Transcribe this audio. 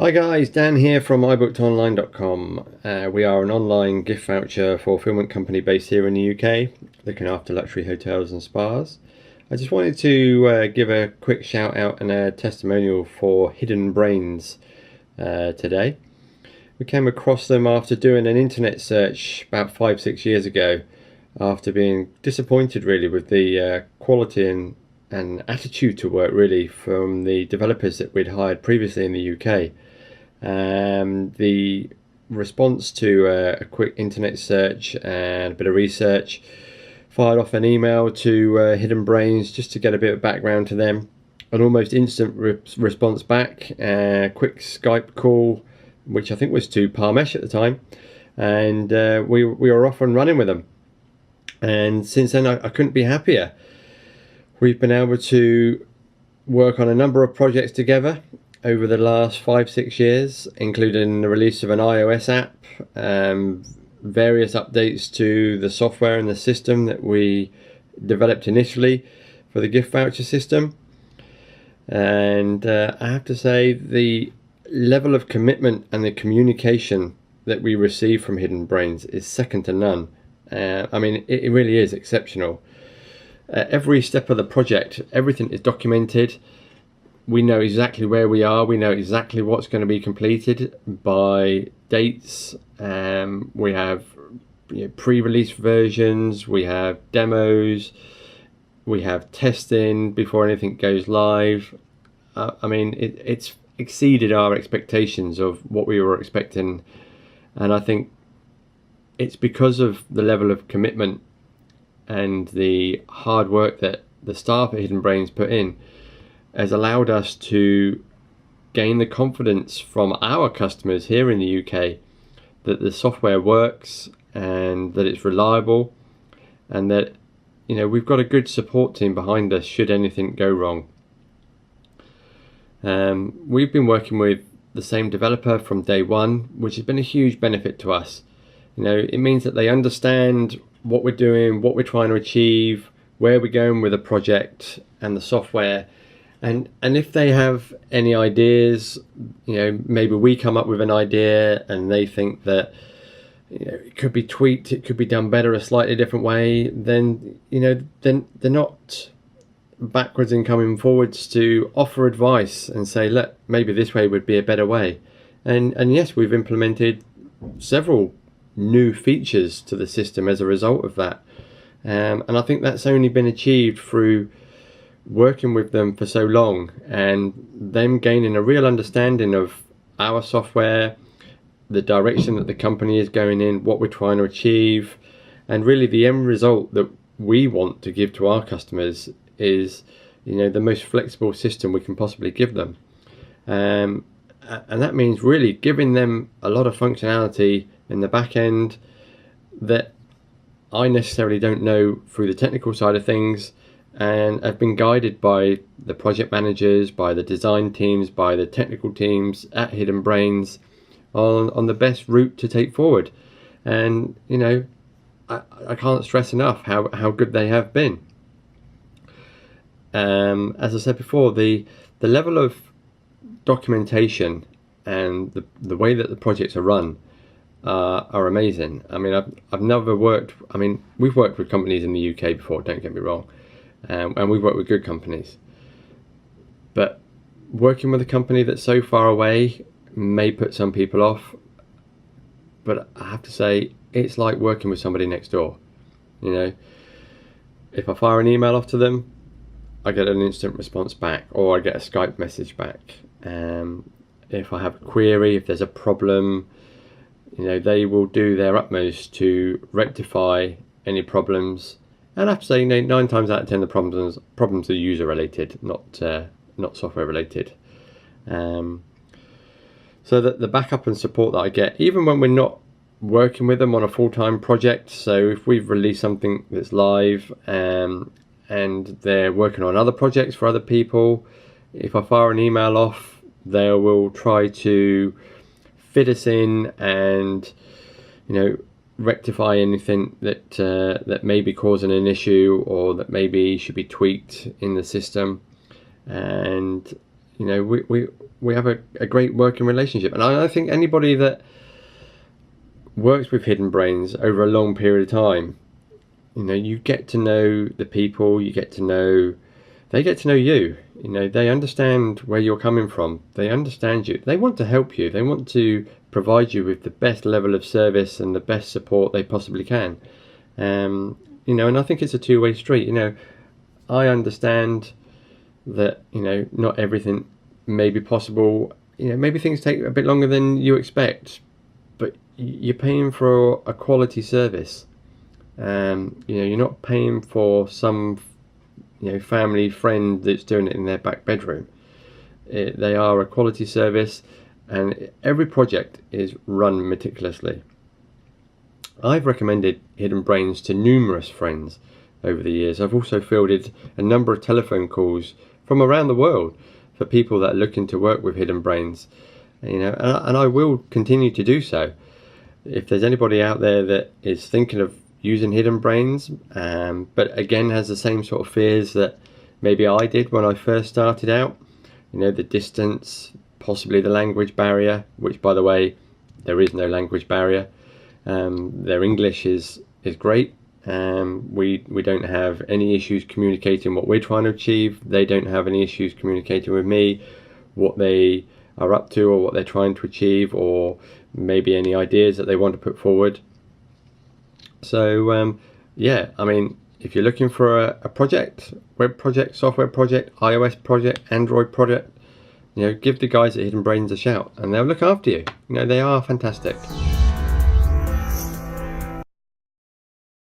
Hi guys, Dan here from ibookedonline.com. We are an online gift voucher fulfillment company based here in the UK, looking after luxury hotels and spas. I just wanted to give a quick shout out and a testimonial for Hidden Brains today. We came across them after doing an internet search about 5-6 years ago, after being disappointed really with the quality and attitude to work really from the developers that we'd hired previously in the UK. The response to a quick internet search and a bit of research, fired off an email to Hidden Brains just to get a bit of background to them. An almost instant response back, quick Skype call, which I think was to Parmesh at the time, and we were off and running with them. And since then I couldn't be happier. We've been able to work on a number of projects together over the last 5-6 years, including the release of an iOS app, various updates to the software and the system that we developed initially for the gift voucher system. And I have to say, the level of commitment and the communication that we receive from Hidden Brains is second to none. I mean, it really is exceptional. Every step of the project, everything is documented. We know exactly where we are. We know exactly what's going to be completed by dates. We have pre-release versions. We have demos. We have testing before anything goes live. I mean, it's exceeded our expectations of what we were expecting, and I think it's because of the level of commitment and the hard work that the staff at Hidden Brains put in has allowed us to gain the confidence from our customers here in the UK that the software works and that it's reliable, and that we've got a good support team behind us should anything go wrong. We've been working with the same developer from day one, which has been a huge benefit to us. It means that they understand what we're doing, what we're trying to achieve, where we're going with the project and the software. And if they have any ideas, maybe we come up with an idea and they think that it could be tweaked, it could be done better a slightly different way, then then they're not backwards in coming forwards to offer advice and say, look, maybe this way would be a better way. And yes, we've implemented several new features to the system as a result of that, and I think that's only been achieved through working with them for so long and them gaining a real understanding of our software, the direction that the company is going in, what we're trying to achieve, and really the end result that we want to give to our customers is the most flexible system we can possibly give them, and that means really giving them a lot of functionality in the back end that I necessarily don't know through the technical side of things, and have been guided by the project managers, by the design teams, by the technical teams at Hidden Brains on the best route to take forward. And I can't stress enough how good they have been. As I said before, the level of documentation and the way that the projects are run are amazing. I mean, I've never worked. I mean, we've worked with companies in the UK before. Don't get me wrong, and we've worked with good companies. But working with a company that's so far away may put some people off. But I have to say, it's like working with somebody next door. If I fire an email off to them, I get an instant response back, or I get a Skype message back. If I have a query, if there's a problem, they will do their utmost to rectify any problems. And I have to say, 9 times out of 10, the problems are user related, not software related. So that the backup and support that I get, even when we're not working with them on a full-time project, so if we've released something that's live and they're working on other projects for other people, if I fire an email off, they will try to fit us in and rectify anything that may be causing an issue or that maybe should be tweaked in the system. And You know, we have a great working relationship, and I think anybody that works with Hidden Brains over a long period of time, you know, you get to know the people, they get to know you. You know, they understand where you're coming from, they understand you, they want to help you, they want to provide you with the best level of service and the best support they possibly can. You know, and I think it's a two-way street. You know, I understand that, you know, not everything may be possible. You know, maybe things take a bit longer than you expect, but you're paying for a quality service. You know, you're not paying for some, you know, family friend that's doing it in their back bedroom. They are a quality service, and every project is run meticulously. I've recommended Hidden Brains to numerous friends over the years. I've also fielded a number of telephone calls from around the world for people that are looking to work with Hidden Brains, you know, and I will continue to do so. If there's anybody out there that is thinking of using Hidden Brains, but again has the same sort of fears that maybe I did when I first started out, you know, the distance, possibly the language barrier, which, by the way, there is no language barrier. Their English is great. We don't have any issues communicating what we're trying to achieve. They don't have any issues communicating with me what they are up to or what they're trying to achieve, or maybe any ideas that they want to put forward. So yeah, I mean, if you're looking for a project, web project, software project, iOS project, Android project, you know, give the guys at Hidden Brains a shout and they'll look after you. You know, they are fantastic.